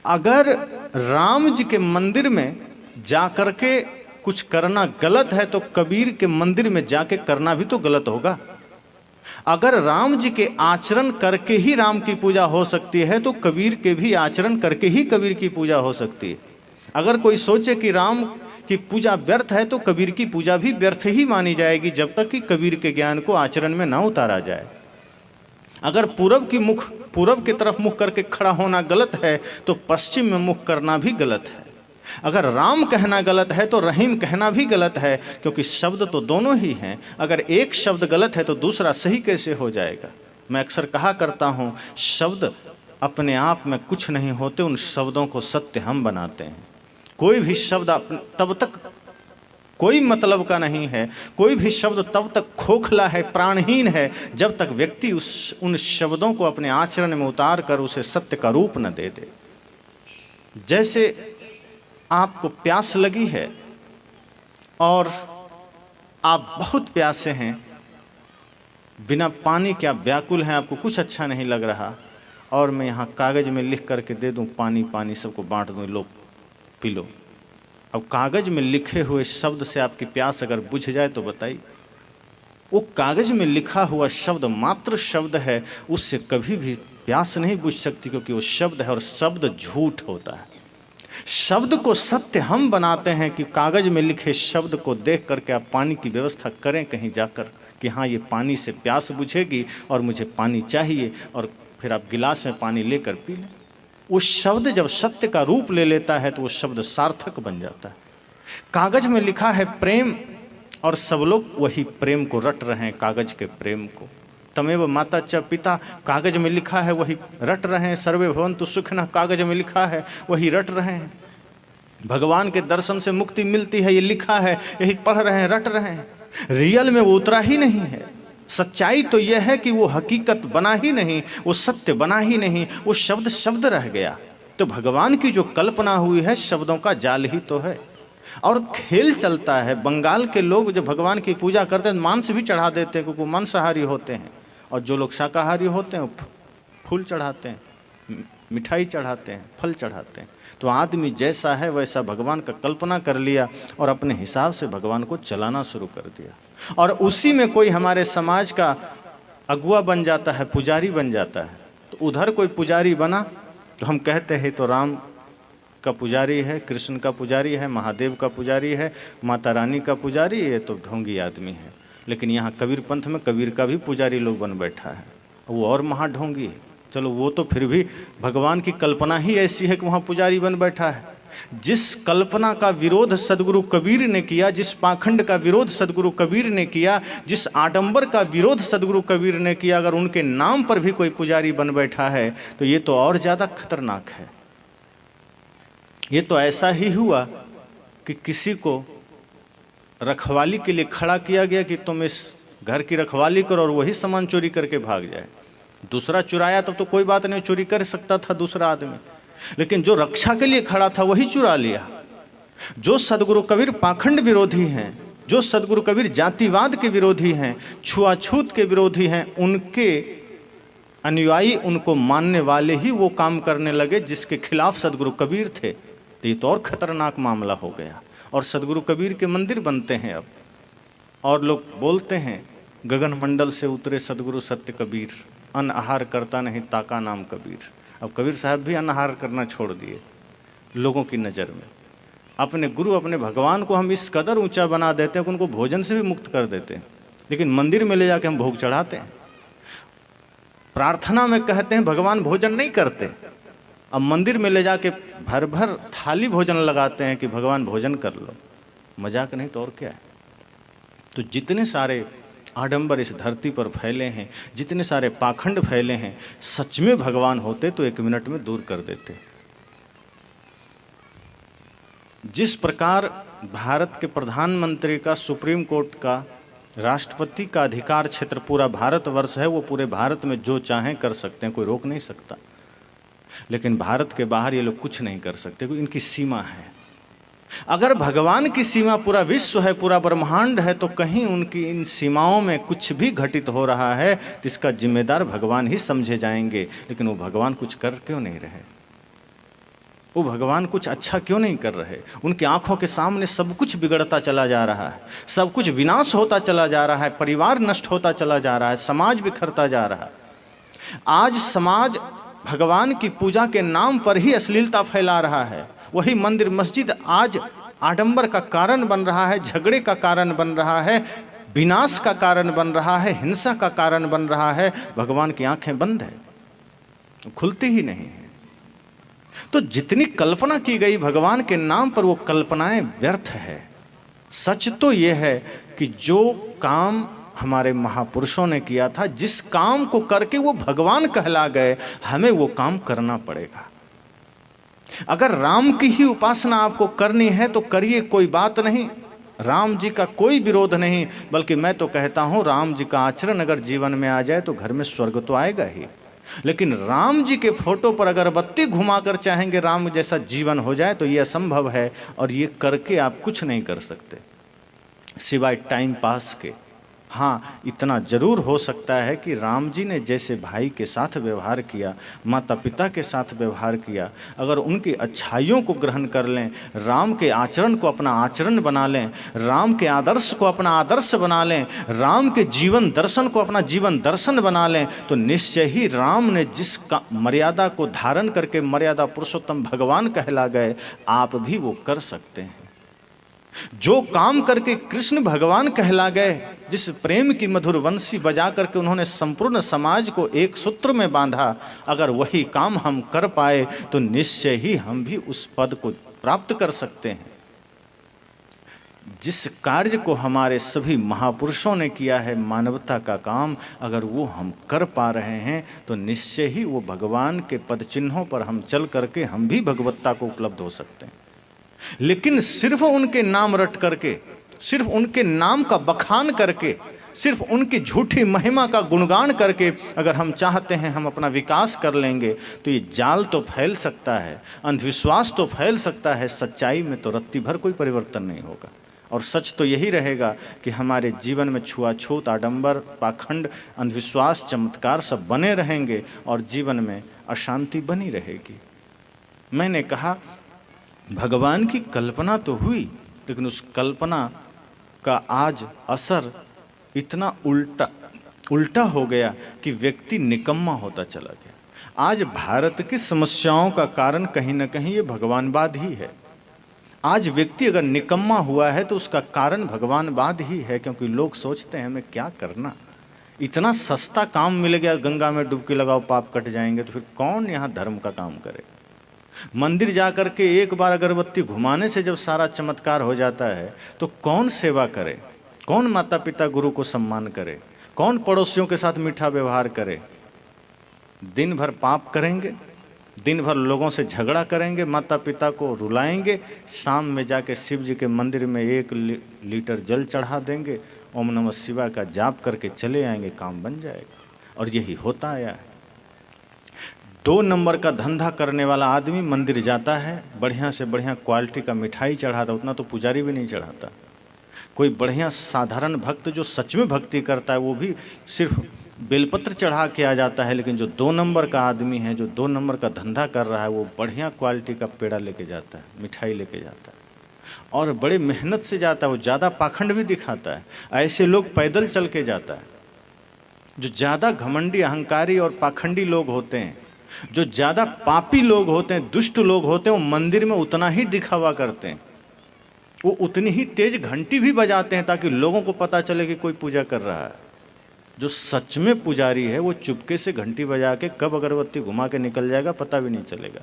अगर राम जी के मंदिर में जाकर के कुछ करना गलत है तो कबीर के मंदिर में जाके करना भी तो गलत होगा। अगर राम जी के आचरण करके ही राम की पूजा हो सकती है तो कबीर के भी आचरण करके ही कबीर की पूजा हो सकती है। अगर कोई सोचे कि राम की पूजा व्यर्थ है तो कबीर की पूजा भी व्यर्थ ही मानी जाएगी, जब तक कि कबीर के ज्ञान को आचरण में ना उतारा जाए। अगर पूरब की तरफ मुख करके खड़ा होना गलत है तो पश्चिम में मुख करना भी गलत है। अगर राम कहना गलत है तो रहीम कहना भी गलत है, क्योंकि शब्द तो दोनों ही हैं। अगर एक शब्द गलत है तो दूसरा सही कैसे हो जाएगा। मैं अक्सर कहा करता हूँ, शब्द अपने आप में कुछ नहीं होते, उन शब्दों को सत्य हम बनाते हैं। कोई भी शब्द तब तक कोई मतलब का नहीं है, कोई भी शब्द तब तक खोखला है, प्राणहीन है, जब तक व्यक्ति उन शब्दों को अपने आचरण में उतार कर उसे सत्य का रूप न दे दे। जैसे आपको प्यास लगी है और आप बहुत प्यासे हैं, बिना पानी के आप व्याकुल हैं, आपको कुछ अच्छा नहीं लग रहा, और मैं यहाँ कागज़ में लिख करके दे दूँ पानी पानी, सबको बांट दूँ, लो पी लो। अब कागज़ में लिखे हुए शब्द से आपकी प्यास अगर बुझ जाए तो बताइए। वो कागज़ में लिखा हुआ शब्द मात्र शब्द है, उससे कभी भी प्यास नहीं बुझ सकती, क्योंकि वो शब्द है और शब्द झूठ होता है। शब्द को सत्य हम बनाते हैं कि कागज़ में लिखे शब्द को देख करके आप पानी की व्यवस्था करें कहीं जाकर कि हाँ ये पानी से प्यास बुझेगी और मुझे पानी चाहिए, और फिर आप गिलास में पानी लेकर पी लें। वो शब्द जब सत्य का रूप ले लेता है तो वो शब्द सार्थक बन जाता है। कागज़ में लिखा है प्रेम, और सब लोग वही प्रेम को रट रहे हैं, कागज़ के प्रेम को। तमेव माता च पिता, कागज़ में लिखा है वही रट रहे हैं। सर्वे भवन्तु सुखिनः, कागज़ में लिखा है वही रट रहे हैं। भगवान के दर्शन से मुक्ति मिलती है, ये लिखा है, यही पढ़ रहे हैं, रट रहे हैं। रियल में वो उतरा ही नहीं है। सच्चाई तो यह है कि वो हकीकत बना ही नहीं, वो सत्य बना ही नहीं, वो शब्द शब्द रह गया। तो भगवान की जो कल्पना हुई है शब्दों का जाल ही तो है। और खेल चलता है। बंगाल के लोग जो भगवान की पूजा करते हैं मांस भी चढ़ा देते हैं, क्योंकि मांसाहारी होते हैं, और जो लोग शाकाहारी होते हैं फूल चढ़ाते हैं, मिठाई चढ़ाते हैं, फल चढ़ाते हैं। तो आदमी जैसा है वैसा भगवान का कल्पना कर लिया और अपने हिसाब से भगवान को चलाना शुरू कर दिया, और उसी में कोई हमारे समाज का अगुआ बन जाता है, पुजारी बन जाता है। तो उधर कोई पुजारी बना तो हम कहते हैं तो राम का पुजारी है, कृष्ण का पुजारी है, महादेव का पुजारी है, माता रानी का पुजारी, ये तो ढोंगी आदमी है। लेकिन यहाँ कबीर पंथ में कबीर का भी पुजारी लोग बन बैठा है, वो और महाढोंगी है। चलो वो तो फिर भी भगवान की कल्पना ही ऐसी है कि वहाँ पुजारी बन बैठा है। जिस कल्पना का विरोध सदगुरु कबीर ने किया, जिस पाखंड का विरोध सदगुरु कबीर ने किया, जिस आडंबर का विरोध सदगुरु कबीर ने किया, अगर उनके नाम पर भी कोई पुजारी बन बैठा है तो ये तो और ज़्यादा खतरनाक है। ये तो ऐसा ही हुआ कि किसी को रखवाली के लिए खड़ा किया गया कि तुम इस घर की रखवाली करो, और वही सामान चोरी करके भाग जाए। दूसरा चुराया तब तो कोई बात नहीं, चोरी कर सकता था दूसरा आदमी, लेकिन जो रक्षा के लिए खड़ा था वही चुरा लिया। जो सदगुरु कबीर पाखंड विरोधी हैं, जो सदगुरु कबीर जातिवाद के विरोधी हैं, छुआछूत के विरोधी हैं, उनके अनुयायी, उनको मानने वाले ही वो काम करने लगे जिसके खिलाफ सदगुरु कबीर थे। तो ये तो और खतरनाक मामला हो गया। और सदगुरु कबीर के मंदिर बनते हैं अब, और लोग बोलते हैं गगन मंडल से उतरे सदगुरु सत्य कबीर, अन्न आहार करता नहीं ताका नाम कबीर। अब कबीर साहब भी अन्न आहार करना छोड़ दिए लोगों की नज़र में। अपने गुरु, अपने भगवान को हम इस कदर ऊंचा बना देते हैं कि उनको भोजन से भी मुक्त कर देते हैं, लेकिन मंदिर में ले जाके हम भोग चढ़ाते हैं। प्रार्थना में कहते हैं भगवान भोजन नहीं करते, अब मंदिर में ले जाके भर भर थाली भोजन लगाते हैं कि भगवान भोजन कर लो। मजाक नहीं तो और क्या है। तो जितने सारे आडंबर इस धरती पर फैले हैं, जितने सारे पाखंड फैले हैं, सच में भगवान होते तो 1 मिनट में दूर कर देते। जिस प्रकार भारत के प्रधानमंत्री का, सुप्रीम कोर्ट का, राष्ट्रपति का अधिकार क्षेत्र पूरा भारतवर्ष है, वो पूरे भारत में जो चाहें कर सकते हैं, कोई रोक नहीं सकता। लेकिन भारत के बाहर ये लोग कुछ नहीं कर सकते, क्योंकि इनकी सीमा है। अगर भगवान की सीमा पूरा विश्व है, पूरा ब्रह्मांड है, तो कहीं उनकी इन सीमाओं में कुछ भी घटित हो रहा है तो इसका जिम्मेदार भगवान ही समझे जाएंगे। लेकिन वो भगवान कुछ कर क्यों नहीं रहे। वो भगवान कुछ अच्छा क्यों नहीं कर रहे? उनकी आंखों के सामने सब कुछ बिगड़ता चला जा रहा है, सब कुछ विनाश होता चला जा रहा है, परिवार नष्ट होता चला जा रहा है, समाज बिखरता जा रहा है। आज समाज भगवान की पूजा के नाम पर ही अश्लीलता फैला रहा है। वही मंदिर मस्जिद आज आडंबर का कारण बन रहा है, झगड़े का कारण बन रहा है, विनाश का कारण बन रहा है, हिंसा का कारण बन रहा है। भगवान की आंखें बंद है, खुलती ही नहीं है। तो जितनी कल्पना की गई भगवान के नाम पर, वो कल्पनाएं व्यर्थ है। सच तो ये है कि जो काम हमारे महापुरुषों ने किया था, जिस काम को करके वो भगवान कहला गए, हमें वो काम करना पड़ेगा। अगर राम की ही उपासना आपको करनी है तो करिए, कोई बात नहीं, राम जी का कोई विरोध नहीं। बल्कि मैं तो कहता हूँ, राम जी का आचरण अगर जीवन में आ जाए तो घर में स्वर्ग तो आएगा ही। लेकिन राम जी के फोटो पर अगरबत्ती घुमाकर चाहेंगे राम जैसा जीवन हो जाए तो ये असंभव है, और ये करके आप कुछ नहीं कर सकते सिवाय टाइम पास के। हाँ, इतना जरूर हो सकता है कि राम जी ने जैसे भाई के साथ व्यवहार किया, माता पिता के साथ व्यवहार किया, अगर उनकी अच्छाइयों को ग्रहण कर लें, राम के आचरण को अपना आचरण बना लें, राम के आदर्श को अपना आदर्श बना लें, राम के जीवन दर्शन को अपना जीवन दर्शन बना लें, तो निश्चय ही राम ने जिस मर्यादा को धारण करके मर्यादा पुरुषोत्तम भगवान कहला गए, आप भी वो कर सकते हैं। जो काम करके कृष्ण भगवान कहला गए, जिस प्रेम की मधुर वंशी बजा करके उन्होंने संपूर्ण समाज को एक सूत्र में बांधा, अगर वही काम हम कर पाए तो निश्चय ही हम भी उस पद को प्राप्त कर सकते हैं। जिस कार्य को हमारे सभी महापुरुषों ने किया है, मानवता का काम, अगर वो हम कर पा रहे हैं तो निश्चय ही वो भगवान के पद चिन्हों पर हम चल करके हम भी भगवत्ता को उपलब्ध हो सकते हैं। लेकिन सिर्फ उनके नाम रट करके, सिर्फ उनके नाम का बखान करके, सिर्फ उनकी झूठी महिमा का गुणगान करके अगर हम चाहते हैं हम अपना विकास कर लेंगे तो ये जाल तो फैल सकता है, अंधविश्वास तो फैल सकता है, सच्चाई में तो रत्ती भर कोई परिवर्तन नहीं होगा। और सच तो यही रहेगा कि हमारे जीवन में छुआछूत, आडंबर, पाखंड, अंधविश्वास, चमत्कार सब बने रहेंगे और जीवन में अशांति बनी रहेगी। मैंने कहा भगवान की कल्पना तो हुई, लेकिन उस कल्पना का आज असर इतना उल्टा हो गया कि व्यक्ति निकम्मा होता चला गया। आज भारत की समस्याओं का कारण कहीं ना कहीं ये भगवानवाद ही है। आज व्यक्ति अगर निकम्मा हुआ है तो उसका कारण भगवानवाद ही है, क्योंकि लोग सोचते हैं हमें क्या करना, इतना सस्ता काम मिल गया, गंगा में डुबकी लगाओ पाप कट जाएंगे, तो फिर कौन यहाँ धर्म का काम करे। मंदिर जा कर के एक बार अगरबत्ती घुमाने से जब सारा चमत्कार हो जाता है तो कौन सेवा करे, कौन माता पिता गुरु को सम्मान करे, कौन पड़ोसियों के साथ मीठा व्यवहार करे। दिन भर पाप करेंगे, दिन भर लोगों से झगड़ा करेंगे, माता पिता को रुलाएंगे, शाम में जाके शिव जी के मंदिर में 1 लीटर जल चढ़ा देंगे, ओम नमः शिवाय का जाप करके चले आएंगे, काम बन जाएगा। और यही होता आया है। 2 नंबर का धंधा करने वाला आदमी मंदिर जाता है, बढ़िया से बढ़िया क्वालिटी का मिठाई चढ़ाता, उतना तो पुजारी भी नहीं चढ़ाता। कोई बढ़िया साधारण भक्त जो सच में भक्ति करता है वो भी सिर्फ बेलपत्र चढ़ा के आ जाता है। लेकिन जो 2 नंबर का आदमी है, जो 2 नंबर का धंधा कर रहा है, वो बढ़िया क्वालिटी का पेड़ा लेके जाता है, मिठाई लेके जाता है और बड़े मेहनत से जाता है। वो ज़्यादा पाखंड भी दिखाता है। ऐसे लोग पैदल चल के जाता है। जो ज़्यादा घमंडी, अहंकारी और पाखंडी लोग होते हैं, जो ज़्यादा पापी लोग होते हैं, दुष्ट लोग होते हैं, वो मंदिर में उतना ही दिखावा करते हैं, वो उतनी ही तेज घंटी भी बजाते हैं ताकि लोगों को पता चले कि कोई पूजा कर रहा है। जो सच में पुजारी है वो चुपके से घंटी बजा के कब अगरबत्ती घुमा के निकल जाएगा पता भी नहीं चलेगा,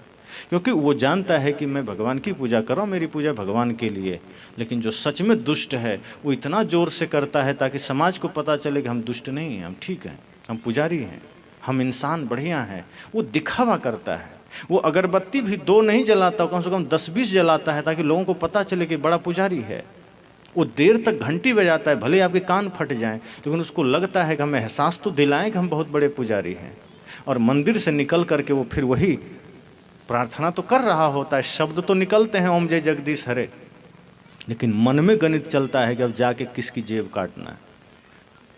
क्योंकि वो जानता है कि मैं भगवान की पूजा कर रहा हूँ, मेरी पूजा भगवान के लिए। लेकिन जो सच में दुष्ट है वो इतना ज़ोर से करता है ताकि समाज को पता चले कि हम दुष्ट नहीं हैं, हम ठीक हैं, हम पुजारी हैं, हम इंसान बढ़िया हैं। वो दिखावा करता है। वो अगरबत्ती भी 2 नहीं जलाता, कम से कम 10-20 जलाता है ताकि लोगों को पता चले कि बड़ा पुजारी है। वो देर तक घंटी बजाता है, भले ही आपके कान फट जाएं, लेकिन उसको लगता है कि हमें एहसास तो दिलाएं कि हम बहुत बड़े पुजारी हैं। और मंदिर से निकल करके वो फिर वही प्रार्थना तो कर रहा होता है, शब्द तो निकलते हैं ओम जय जगदीश हरे, लेकिन मन में गणित चलता है कि अब जाके किसकी जेब काटना है,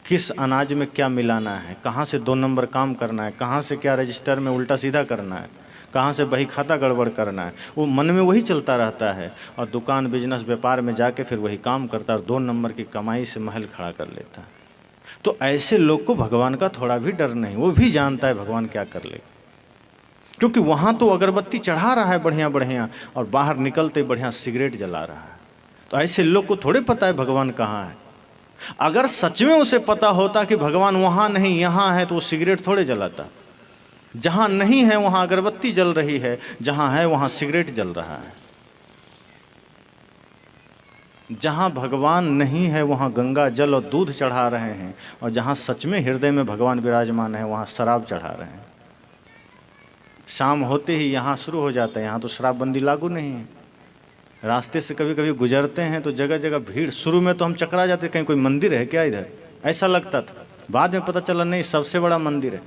किस अनाज में क्या मिलाना है, कहाँ से 2 नंबर काम करना है, कहाँ से क्या रजिस्टर में उल्टा सीधा करना है, कहाँ से बही खाता गड़बड़ करना है, वो मन में वही चलता रहता है। और दुकान बिजनेस व्यापार में जाके फिर वही काम करता है और 2 नंबर की कमाई से महल खड़ा कर लेता है। तो ऐसे लोग को भगवान का थोड़ा भी डर नहीं, वो भी जानता है भगवान क्या कर ले, क्योंकि वहाँ तो अगरबत्ती चढ़ा रहा है बढ़िया बढ़िया और बाहर निकलते बढ़िया सिगरेट जला रहा है। तो ऐसे लोग को थोड़े पता है भगवान कहाँ है। अगर सच में उसे पता होता कि भगवान वहाँ नहीं यहाँ है तो वो सिगरेट थोड़े जलाता। जहाँ नहीं है वहाँ अगरबत्ती जल रही है, जहाँ है वहाँ सिगरेट जल रहा है। जहाँ भगवान नहीं है वहाँ गंगा जल और दूध चढ़ा रहे हैं, और जहाँ सच में हृदय में भगवान विराजमान है वहाँ शराब चढ़ा रहे हैं। शाम होते ही यहाँ शुरू हो जाता है, यहाँ तो शराबबंदी लागू नहीं है। रास्ते से कभी कभी गुजरते हैं तो जगह जगह भीड़। शुरू में तो हम चकरा जाते, कहीं कोई मंदिर है क्या इधर, ऐसा लगता था। बाद में पता चला नहीं, सबसे बड़ा मंदिर है।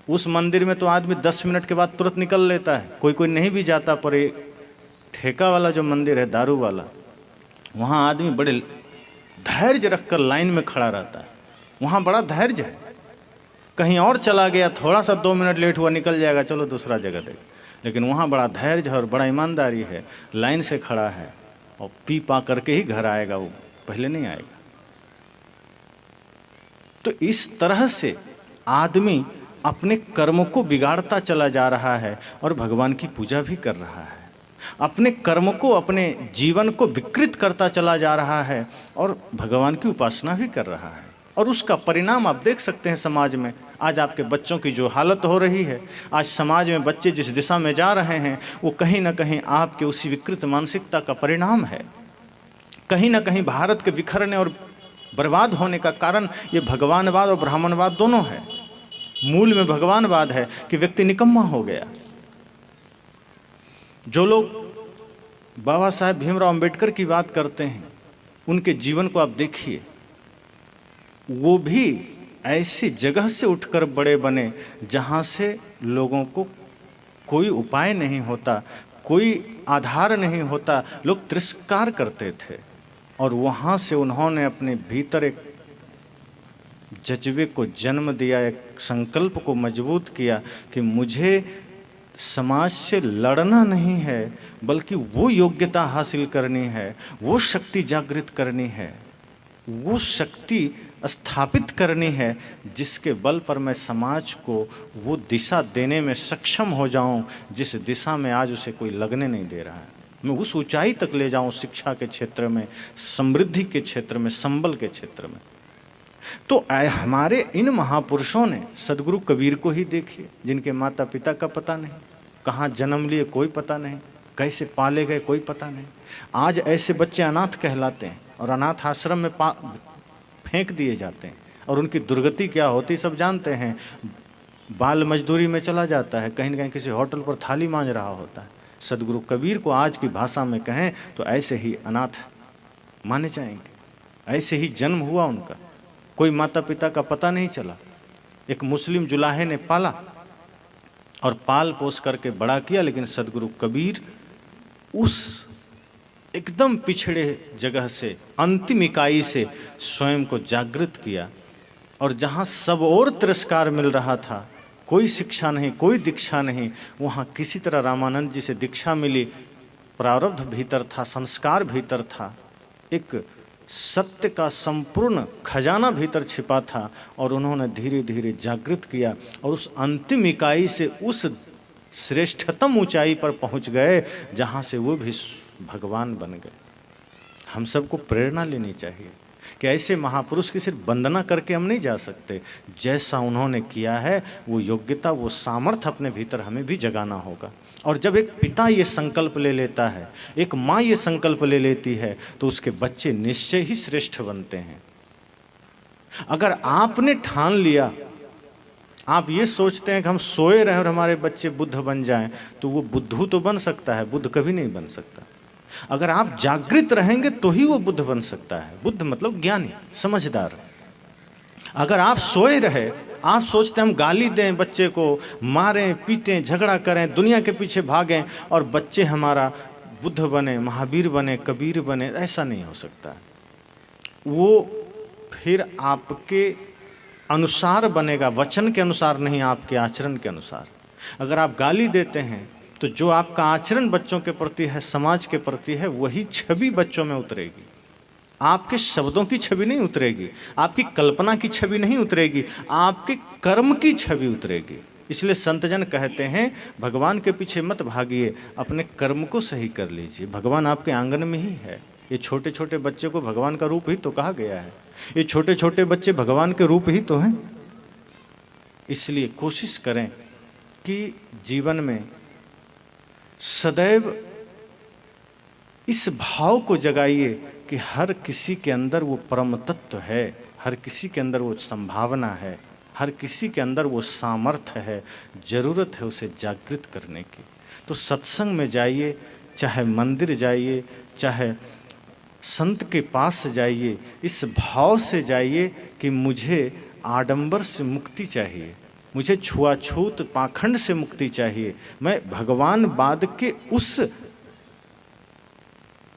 उस मंदिर में तो आदमी 10 मिनट के बाद तुरंत निकल लेता है, कोई कोई नहीं भी जाता। पर एक ठेका वाला जो मंदिर है, दारू वाला, वहाँ आदमी बड़े धैर्य रखकर लाइन में खड़ा रहता है। वहाँ बड़ा धैर्य है। कहीं और चला गया, थोड़ा सा 2 मिनट लेट हुआ, निकल जाएगा, चलो दूसरा जगह देख। लेकिन वहाँ बड़ा धैर्य है और बड़ा ईमानदारी है, लाइन से खड़ा है और पी पा करके ही घर आएगा, वो पहले नहीं आएगा। तो इस तरह से आदमी अपने कर्मों को बिगाड़ता चला जा रहा है और भगवान की पूजा भी कर रहा है। अपने कर्म को, अपने जीवन को विकृत करता चला जा रहा है और भगवान की उपासना भी कर रहा है। और उसका परिणाम आप देख सकते हैं समाज में। आज आपके बच्चों की जो हालत हो रही है, आज समाज में बच्चे जिस दिशा में जा रहे हैं, वो कहीं ना कहीं आपके उसी विकृत मानसिकता का परिणाम है। कहीं ना कहीं भारत के बिखरने और बर्बाद होने का कारण ये भगवानवाद और ब्राह्मणवाद दोनों है। मूल में भगवानवाद है कि व्यक्ति निकम्मा हो गया। जो लोग बाबा साहेब भीमराव अंबेडकर की बात करते हैं, उनके जीवन को आप देखिए। वो भी ऐसी जगह से उठकर बड़े बने जहाँ से लोगों को कोई उपाय नहीं होता, कोई आधार नहीं होता, लोग तिरस्कार करते थे। और वहाँ से उन्होंने अपने भीतर एक जज्बे को जन्म दिया, एक संकल्प को मजबूत किया कि मुझे समाज से लड़ना नहीं है, बल्कि वो योग्यता हासिल करनी है, वो शक्ति जागृत करनी है, वो शक्ति स्थापित करनी है जिसके बल पर मैं समाज को वो दिशा देने में सक्षम हो जाऊं जिस दिशा में आज उसे कोई लगने नहीं दे रहा है। मैं उस ऊंचाई तक ले जाऊं, शिक्षा के क्षेत्र में, समृद्धि के क्षेत्र में, संबल के क्षेत्र में। तो हमारे इन महापुरुषों ने, सदगुरु कबीर को ही देखिए, जिनके माता पिता का पता नहीं, कहाँ जन्म लिए कोई पता नहीं, कैसे पाले गए कोई पता नहीं। आज ऐसे बच्चे अनाथ कहलाते हैं और अनाथ आश्रम में फेंक दिए जाते हैं और उनकी दुर्गति क्या होती सब जानते हैं। बाल मजदूरी में चला जाता है, कहीं न कहीं किसी होटल पर थाली मांज रहा होता है। सदगुरु कबीर को आज की भाषा में कहें तो ऐसे ही अनाथ माने जाएंगे। ऐसे ही जन्म हुआ उनका, कोई माता पिता का पता नहीं चला। एक मुस्लिम जुलाहे ने पाला और पाल पोस करके बड़ा किया, लेकिन सदगुरु कबीर उस एकदम पिछड़े जगह से, अंतिम इकाई से स्वयं को जागृत किया। और जहाँ सब और तिरस्कार मिल रहा था, कोई शिक्षा नहीं, कोई दीक्षा नहीं, वहाँ किसी तरह रामानंद जी से दीक्षा मिली। प्रारब्ध भीतर था, संस्कार भीतर था, एक सत्य का संपूर्ण खजाना भीतर छिपा था और उन्होंने धीरे धीरे जागृत किया और उस अंतिम इकाई से उस श्रेष्ठतम ऊंचाई पर पहुंच गए जहां से वो भी भगवान बन गए। हम सबको प्रेरणा लेनी चाहिए कि ऐसे महापुरुष की सिर्फ वंदना करके हम नहीं जा सकते। जैसा उन्होंने किया है वो योग्यता, वो सामर्थ्य अपने भीतर हमें भी जगाना होगा। और जब एक पिता ये संकल्प ले लेता है, एक माँ ये संकल्प ले लेती है, तो उसके बच्चे निश्चय ही श्रेष्ठ बनते हैं। अगर आपने ठान लिया, आप ये सोचते हैं कि हम सोए रहे और हमारे बच्चे बुद्ध बन जाएं, तो वो बुद्धू तो बन सकता है, बुद्ध कभी नहीं बन सकता। अगर आप जागृत रहेंगे तो ही वो बुद्ध बन सकता है। बुद्ध मतलब ज्ञानी, समझदार। अगर आप सोए रहे, आप सोचते हम गाली दें बच्चे को, मारें पीटें, झगड़ा करें, दुनिया के पीछे भागें और बच्चे हमारा बुद्ध बने, महावीर बने, कबीर बने, ऐसा नहीं हो सकता। वो फिर आपके अनुसार बनेगा, वचन के अनुसार नहीं, आपके आचरण के अनुसार। अगर आप गाली देते हैं तो जो आपका आचरण बच्चों के प्रति है, समाज के प्रति है, वही छवि बच्चों में उतरेगी। आपके शब्दों की छवि नहीं उतरेगी, आपकी कल्पना की छवि नहीं उतरेगी, आपके कर्म की छवि उतरेगी। इसलिए संतजन कहते हैं भगवान के पीछे मत भागिए, अपने कर्म को सही कर लीजिए। भगवान आपके आंगन में ही है। ये छोटे छोटे बच्चे को भगवान का रूप ही तो कहा गया है। ये छोटे छोटे बच्चे भगवान के रूप ही तो हैं। इसलिए कोशिश करें कि जीवन में सदैव इस भाव को जगाइए कि हर किसी के अंदर वो परम तत्व है, हर किसी के अंदर वो संभावना है, हर किसी के अंदर वो सामर्थ्य है। ज़रूरत है उसे जागृत करने की। तो सत्संग में जाइए, चाहे मंदिर जाइए, चाहे संत के पास जाइए, इस भाव से जाइए कि मुझे आडंबर से मुक्ति चाहिए, मुझे छुआछूत पाखंड से मुक्ति चाहिए। मैं भगवानवाद के उस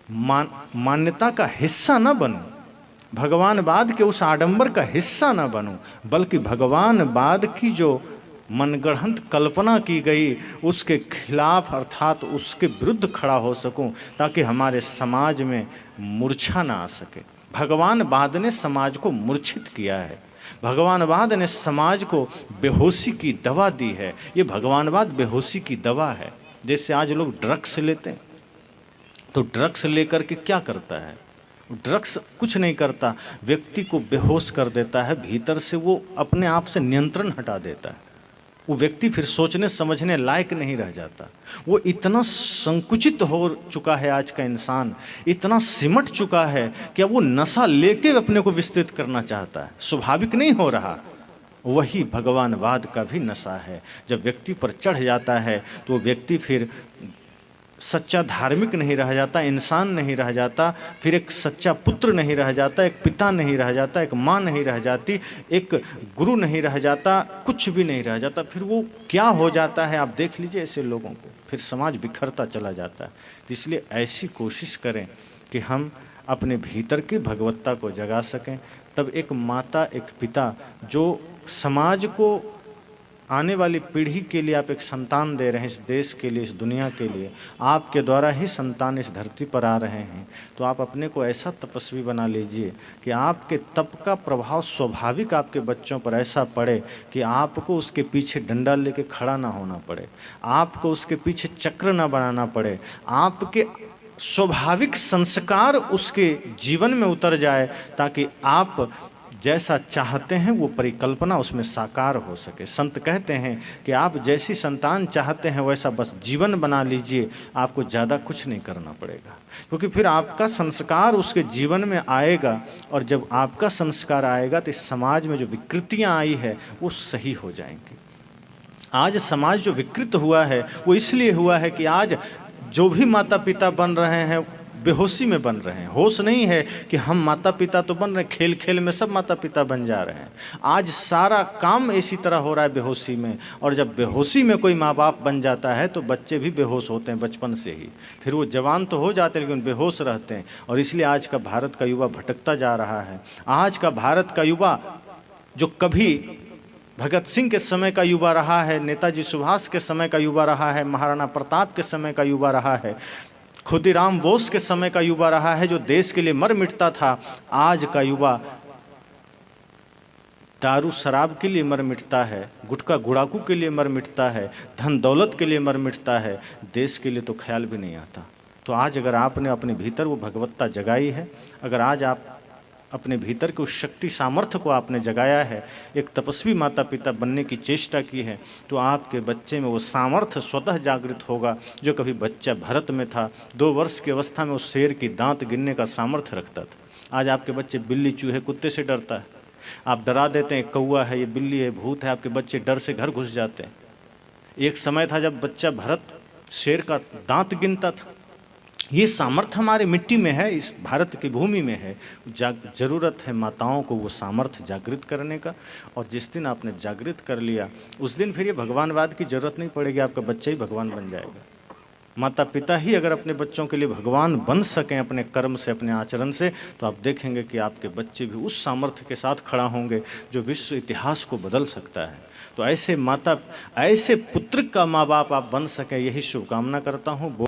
मान्यता का हिस्सा न बनूं, भगवानवाद के उस आडंबर का हिस्सा न बनूं, बल्कि भगवानवाद की जो मनगढ़ंत कल्पना की गई उसके खिलाफ अर्थात उसके विरुद्ध खड़ा हो सकूं, ताकि हमारे समाज में मूर्छा ना आ सके। भगवानवाद ने समाज को मूर्छित किया है, भगवानवाद ने समाज को बेहोशी की दवा दी है। ये भगवानवाद बेहोशी की दवा है। जैसे आज लोग ड्रग्स लेते हैं, तो ड्रग्स लेकर के क्या करता है? ड्रग्स कुछ नहीं करता, व्यक्ति को बेहोश कर देता है, भीतर से वो अपने आप से नियंत्रण हटा देता है। वो व्यक्ति फिर सोचने समझने लायक नहीं रह जाता। वो इतना संकुचित हो चुका है आज का इंसान, इतना सिमट चुका है कि अब वो नशा लेके अपने को विस्तृत करना चाहता है। स्वाभाविक नहीं हो रहा। वही भगवानवाद का भी नशा है। जब व्यक्ति पर चढ़ जाता है तो वो व्यक्ति फिर सच्चा धार्मिक नहीं रह जाता, इंसान नहीं रह जाता, फिर एक सच्चा पुत्र नहीं रह जाता, एक पिता नहीं रह जाता, एक माँ नहीं रह जाती, एक गुरु नहीं रह जाता, कुछ भी नहीं रह जाता। फिर वो क्या हो जाता है आप देख लीजिए ऐसे लोगों को, फिर समाज बिखरता चला जाता है। तो इसलिए ऐसी कोशिश करें कि हम अपने भीतर की भगवत्ता को जगा सकें। तब एक माता, एक पिता जो समाज को, आने वाली पीढ़ी के लिए आप एक संतान दे रहे हैं, इस देश के लिए, इस दुनिया के लिए, आपके द्वारा ही संतान इस धरती पर आ रहे हैं, तो आप अपने को ऐसा तपस्वी बना लीजिए कि आपके तप का प्रभाव स्वाभाविक आपके बच्चों पर ऐसा पड़े कि आपको उसके पीछे डंडा लेके खड़ा ना होना पड़े, आपको उसके पीछे चक्र ना बनाना पड़े, आपके स्वाभाविक संस्कार उसके जीवन में उतर जाए, ताकि आप जैसा चाहते हैं वो परिकल्पना उसमें साकार हो सके। संत कहते हैं कि आप जैसी संतान चाहते हैं वैसा बस जीवन बना लीजिए, आपको ज़्यादा कुछ नहीं करना पड़ेगा, क्योंकि फिर आपका संस्कार उसके जीवन में आएगा, और जब आपका संस्कार आएगा तो इस समाज में जो विकृतियाँ आई है वो सही हो जाएंगी। आज समाज जो विकृत हुआ है वो इसलिए हुआ है कि आज जो भी माता पिता बन रहे हैं बेहोशी में बन रहे हैं। होश नहीं है कि हम माता पिता तो बन रहे हैं, खेल खेल में सब माता पिता बन जा रहे हैं। आज सारा काम इसी तरह हो रहा है बेहोशी में, और जब बेहोशी में कोई माँ बाप बन जाता है तो बच्चे भी बेहोश होते हैं बचपन से ही। फिर वो जवान तो हो जाते हैं लेकिन बेहोश रहते हैं, और इसलिए आज का भारत का युवा भटकता जा रहा है। आज का भारत का युवा जो कभी भगत सिंह के समय का युवा रहा है, नेताजी सुभाष के समय का युवा रहा है, महाराणा प्रताप के समय का युवा रहा है, खुदीराम बोस के समय का युवा रहा है, जो देश के लिए मर मिटता था, आज का युवा दारू शराब के लिए मर मिटता है, गुटखा गुड़ाकू के लिए मर मिटता है, धन दौलत के लिए मर मिटता है, देश के लिए तो ख्याल भी नहीं आता। तो आज अगर आपने अपने भीतर वो भगवत्ता जगाई है, अगर आज आप अपने भीतर के उस शक्ति सामर्थ्य को आपने जगाया है, एक तपस्वी माता पिता बनने की चेष्टा की है, तो आपके बच्चे में वो सामर्थ्य स्वतः जागृत होगा। जो कभी बच्चा भरत में था, 2 वर्ष की अवस्था में उस शेर की दांत गिनने का सामर्थ्य रखता था। आज आपके बच्चे बिल्ली चूहे कुत्ते से डरता है, आप डरा देते हैं कौआ है, ये बिल्ली है, भूत है, आपके बच्चे डर से घर घुस जाते हैं। एक समय था जब बच्चा भरत शेर का दांत गिनता था। ये सामर्थ्य हमारे मिट्टी में है, इस भारत की भूमि में है। ज़रूरत है माताओं को वो सामर्थ्य जागृत करने का, और जिस दिन आपने जागृत कर लिया उस दिन फिर ये भगवानवाद की ज़रूरत नहीं पड़ेगी, आपका बच्चा ही भगवान बन जाएगा। माता पिता ही अगर अपने बच्चों के लिए भगवान बन सकें अपने कर्म से, अपने आचरण से, तो आप देखेंगे कि आपके बच्चे भी उस सामर्थ्य के साथ खड़ा होंगे जो विश्व इतिहास को बदल सकता है। तो ऐसे पुत्र का माँ बाप आप बन सकें, यही शुभकामना करता हूँ।